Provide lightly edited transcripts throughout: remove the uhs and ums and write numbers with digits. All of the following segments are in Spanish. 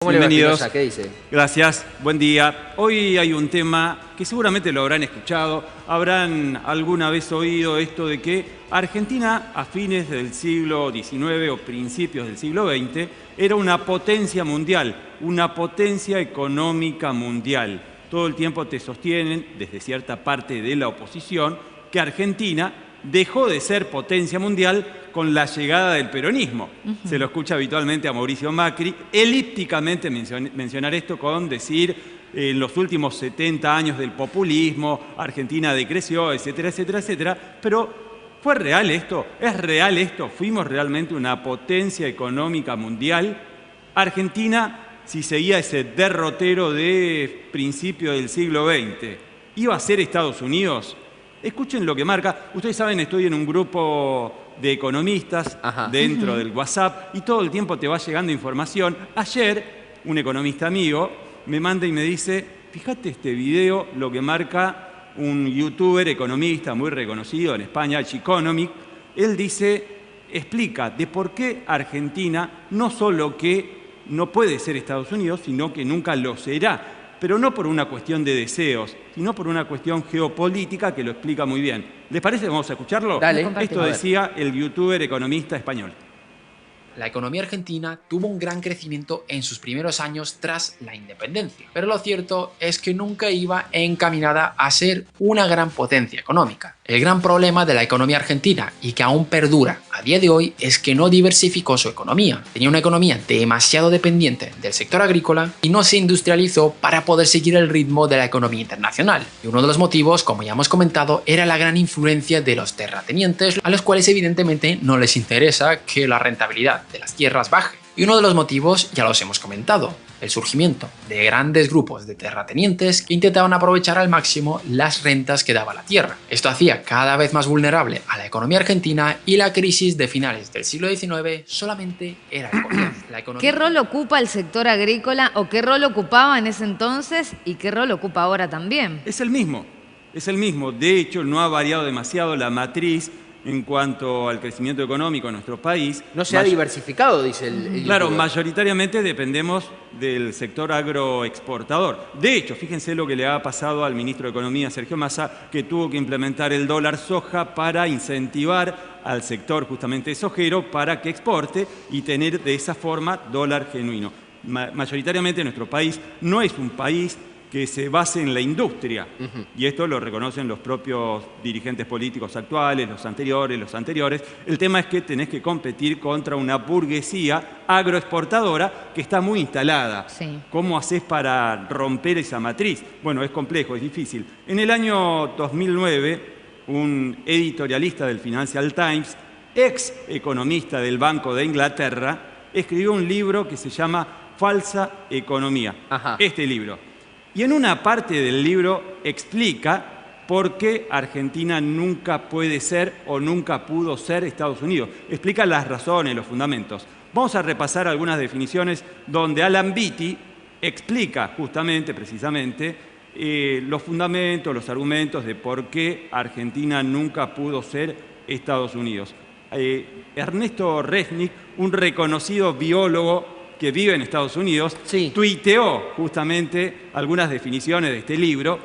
¿Cómo le va, Bienvenidos. Espinosa? ¿Qué dice? Gracias, buen día. Hoy hay un tema que seguramente lo habrán escuchado, habrán alguna vez oído esto de que Argentina a fines del siglo XIX o principios del siglo XX era una potencia mundial, una potencia económica mundial. Todo el tiempo te sostienen, desde cierta parte de la oposición, que Argentina dejó de ser potencia mundial con la llegada del peronismo. Se lo escucha habitualmente a Mauricio Macri, elípticamente mencionar esto con decir en los últimos 70 años del populismo, Argentina decreció, etcétera, etcétera, etcétera. Pero ¿fue real esto? ¿Es real esto? ¿Fuimos realmente una potencia económica mundial? Argentina, si seguía ese derrotero de principio del siglo XX, ¿iba a ser Estados Unidos? Escuchen lo que marca. Ustedes saben, estoy en un grupo de economistas dentro del WhatsApp y todo el tiempo te va llegando información. Ayer, un economista amigo me manda y me dice, fíjate este video, lo que marca un youtuber economista muy reconocido en España, Chiconomic. Él dice, explica de por qué Argentina no solo que no puede ser Estados Unidos, sino que nunca lo será. Pero no por una cuestión de deseos, sino por una cuestión geopolítica que lo explica muy bien. ¿Les parece? Vamos a escucharlo. Dale. Esto decía el youtuber economista español. La economía argentina tuvo un gran crecimiento en sus primeros años tras la independencia, pero lo cierto es que nunca iba encaminada a ser una gran potencia económica. El gran problema de la economía argentina, y que aún perdura a día de hoy, es que no diversificó su economía. Tenía una economía demasiado dependiente del sector agrícola y no se industrializó para poder seguir el ritmo de la economía internacional. Y uno de los motivos, como ya hemos comentado, era la gran influencia de los terratenientes, a los cuales evidentemente no les interesa que la rentabilidad de las tierras baje. Y uno de los motivos ya los hemos comentado, el surgimiento de grandes grupos de terratenientes que intentaban aprovechar al máximo las rentas que daba la tierra. Esto hacía cada vez más vulnerable a la economía argentina y la crisis de finales del siglo XIX solamente era el comienzo. ¿Qué rol ocupa el sector agrícola o qué rol ocupaba en ese entonces y qué rol ocupa ahora también? Es el mismo, es el mismo. De hecho, no ha variado demasiado la matriz en cuanto al crecimiento económico en nuestro país. No se ha diversificado, dice el Claro, youtuber. mayoritariamente dependemos del sector agroexportador. De hecho, fíjense lo que le ha pasado al ministro de Economía, Sergio Massa, que tuvo que implementar el dólar soja para incentivar al sector justamente sojero para que exporte y tener de esa forma dólar genuino. Mayoritariamente nuestro país no es un país que se base en la industria, y esto lo reconocen los propios dirigentes políticos actuales, los anteriores. El tema es que tenés que competir contra una burguesía agroexportadora que está muy instalada. Sí. ¿Cómo haces para romper esa matriz? Bueno, es complejo, es difícil. En el año 2009, un editorialista del Financial Times, ex economista del Banco de Inglaterra, escribió un libro que se llama Falsa Economía. Este libro. Y en una parte del libro explica por qué Argentina nunca puede ser o nunca pudo ser Estados Unidos. Explica las razones, los fundamentos. Vamos a repasar algunas definiciones donde Alan Beatty explica justamente, precisamente, los fundamentos, los argumentos de por qué Argentina nunca pudo ser Estados Unidos. Ernesto Resnick, un reconocido biólogo que vive en Estados Unidos, tuiteó justamente algunas definiciones de este libro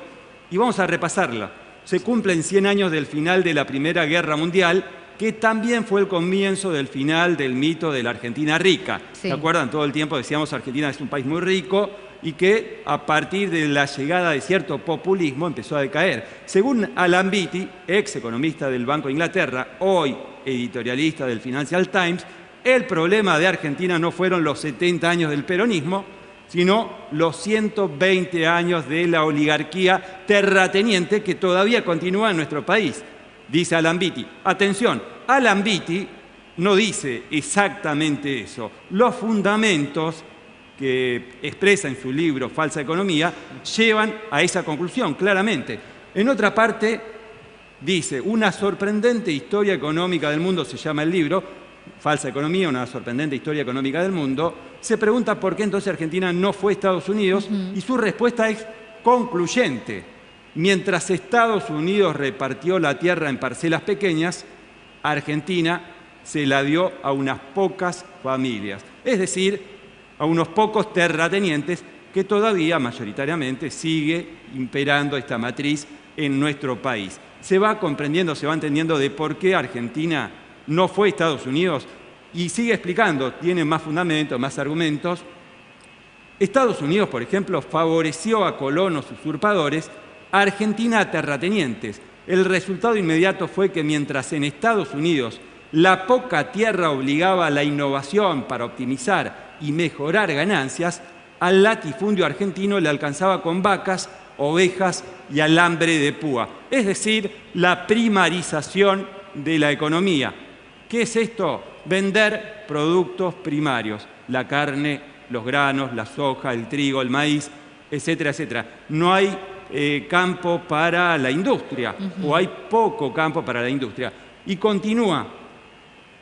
y vamos a repasarla. Se cumplen 100 años del final de la Primera Guerra Mundial, que también fue el comienzo del final del mito de la Argentina rica. ¿Se acuerdan? Todo el tiempo decíamos Argentina es un país muy rico y que a partir de la llegada de cierto populismo empezó a decaer. Según Alan Beatty, ex economista del Banco de Inglaterra, hoy editorialista del Financial Times, el problema de Argentina no fueron los 70 años del peronismo, sino los 120 años de la oligarquía terrateniente que todavía continúa en nuestro país, dice Alan Beatty. Atención, Alan Beatty no dice exactamente eso. Los fundamentos que expresa en su libro Falsa Economía llevan a esa conclusión, claramente. En otra parte dice, una sorprendente historia económica del mundo, se llama el libro, Falsa Economía, una sorprendente historia económica del mundo. Se pregunta por qué entonces Argentina no fue Estados Unidos y su respuesta es concluyente. Mientras Estados Unidos repartió la tierra en parcelas pequeñas, Argentina se la dio a unas pocas familias. Es decir, a a unos pocos terratenientes que todavía mayoritariamente sigue imperando esta matriz en nuestro país. Se va comprendiendo, se va entendiendo de por qué Argentina no fue Estados Unidos y sigue explicando, tiene más fundamentos, más argumentos. Estados Unidos, por ejemplo, favoreció a colonos usurpadores, a Argentina a terratenientes. El resultado inmediato fue que mientras en Estados Unidos la poca tierra obligaba a la innovación para optimizar y mejorar ganancias, al latifundio argentino le alcanzaba con vacas, ovejas y alambre de púa. Es decir, la primarización de la economía. ¿Qué es esto? Vender productos primarios, la carne, los granos, la soja, el trigo, el maíz, etcétera, etcétera. No hay campo para la industria, o hay poco campo para la industria. Y continúa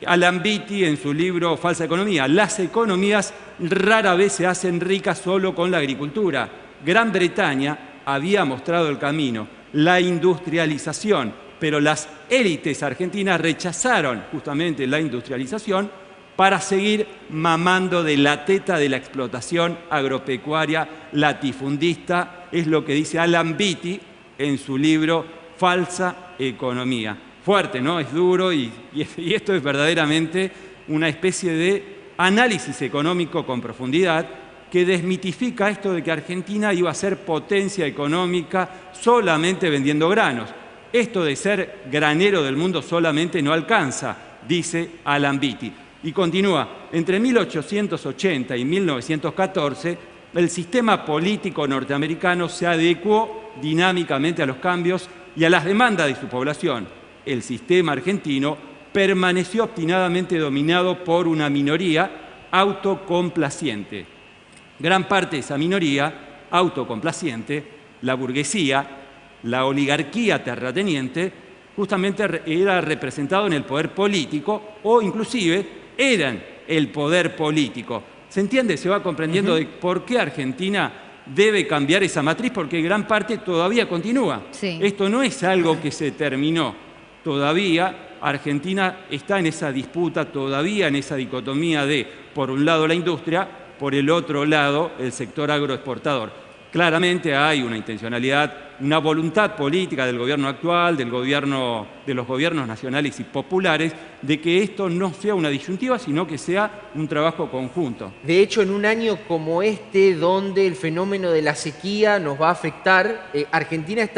Alan Beatty en su libro Falsa Economía. Las economías rara vez se hacen ricas solo con la agricultura. Gran Bretaña había mostrado el camino, la industrialización, pero las élites argentinas rechazaron justamente la industrialización para seguir mamando de la teta de la explotación agropecuaria latifundista, es lo que dice Alan Beatty en su libro Falsa Economía. Fuerte, ¿no? Es duro y esto es verdaderamente una especie de análisis económico con profundidad que desmitifica esto de que Argentina iba a ser potencia económica solamente vendiendo granos. Esto de ser granero del mundo solamente no alcanza, dice Alan Beatty. Y continúa, entre 1880 y 1914, el sistema político norteamericano se adecuó dinámicamente a los cambios y a las demandas de su población. El sistema argentino permaneció obstinadamente dominado por una minoría autocomplaciente. Gran parte de esa minoría autocomplaciente, la burguesía, la oligarquía terrateniente, justamente era representado en el poder político o inclusive eran el poder político. ¿Se entiende? Se va comprendiendo de por qué Argentina debe cambiar esa matriz, porque gran parte todavía continúa. Sí. Esto no es algo que se terminó. Todavía Argentina está en esa disputa, todavía en esa dicotomía de, por un lado, la industria, por el otro lado, el sector agroexportador. Claramente hay una intencionalidad, una voluntad política del gobierno actual, de los gobiernos nacionales y populares, de que esto no sea una disyuntiva, sino que sea un trabajo conjunto. De hecho, en un año como este, donde el fenómeno de la sequía nos va a afectar, Argentina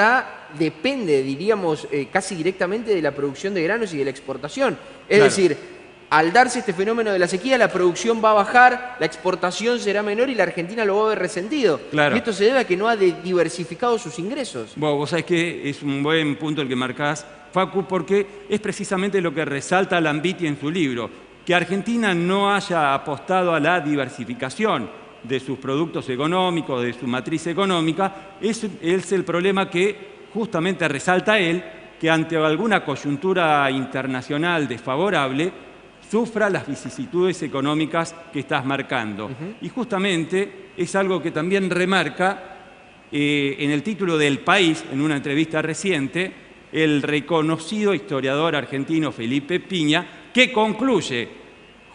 depende, diríamos, casi directamente de la producción de granos y de la exportación. Es decir, al darse este fenómeno de la sequía, la producción va a bajar, la exportación será menor y la Argentina lo va a ver resentido. Claro. Y esto se debe a que no ha diversificado sus ingresos. Vos sabés que es un buen punto el que marcás, Facu, porque es precisamente lo que resalta Alan Beatty en su libro, que Argentina no haya apostado a la diversificación de sus productos económicos, de su matriz económica, es el problema que justamente resalta él, que ante alguna coyuntura internacional desfavorable, sufra las vicisitudes económicas que estás marcando. Y justamente es algo que también remarca en el título del País, en una entrevista reciente, el reconocido historiador argentino Felipe Piña, que concluye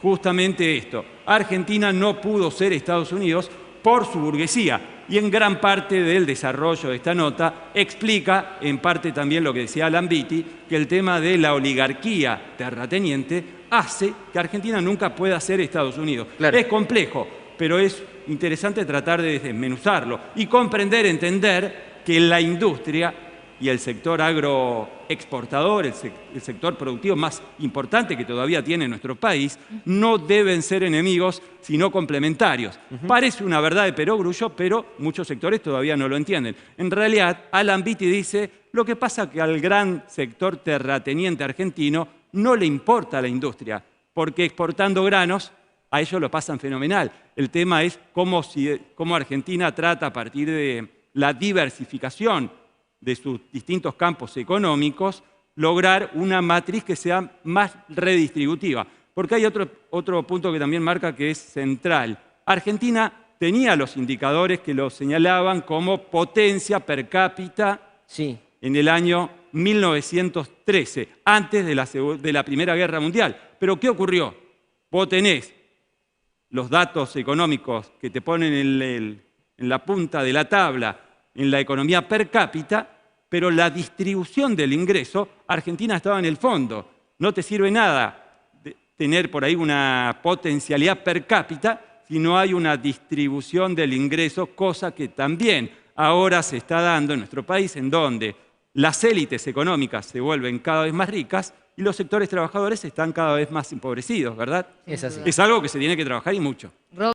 justamente esto. Argentina no pudo ser Estados Unidos por su burguesía. Y en gran parte del desarrollo de esta nota explica, en parte también lo que decía Alan Beatty, que el tema de la oligarquía terrateniente hace que Argentina nunca pueda ser Estados Unidos. Claro. Es complejo, pero es interesante tratar de desmenuzarlo y comprender, entender que la industria y el sector agroexportador, el sector productivo más importante que todavía tiene nuestro país, no deben ser enemigos, sino complementarios. Parece una verdad de perogrullo, pero muchos sectores todavía no lo entienden. En realidad, Alan Beatty dice, lo que pasa es que al gran sector terrateniente argentino no le importa la industria, porque exportando granos, a ellos lo pasan fenomenal. El tema es cómo Argentina trata a partir de la diversificación de sus distintos campos económicos, lograr una matriz que sea más redistributiva. Porque hay otro punto que también marca que es central. Argentina tenía los indicadores que lo señalaban como potencia per cápita en el año 1913, antes de la Primera Guerra Mundial. Pero ¿qué ocurrió? Vos tenés los datos económicos que te ponen en la punta de la tabla en la economía per cápita, pero la distribución del ingreso, Argentina estaba en el fondo. No te sirve nada tener por ahí una potencialidad per cápita si no hay una distribución del ingreso, cosa que también ahora se está dando en nuestro país, en donde las élites económicas se vuelven cada vez más ricas y los sectores trabajadores están cada vez más empobrecidos, ¿verdad? Es así. Es algo que se tiene que trabajar y mucho.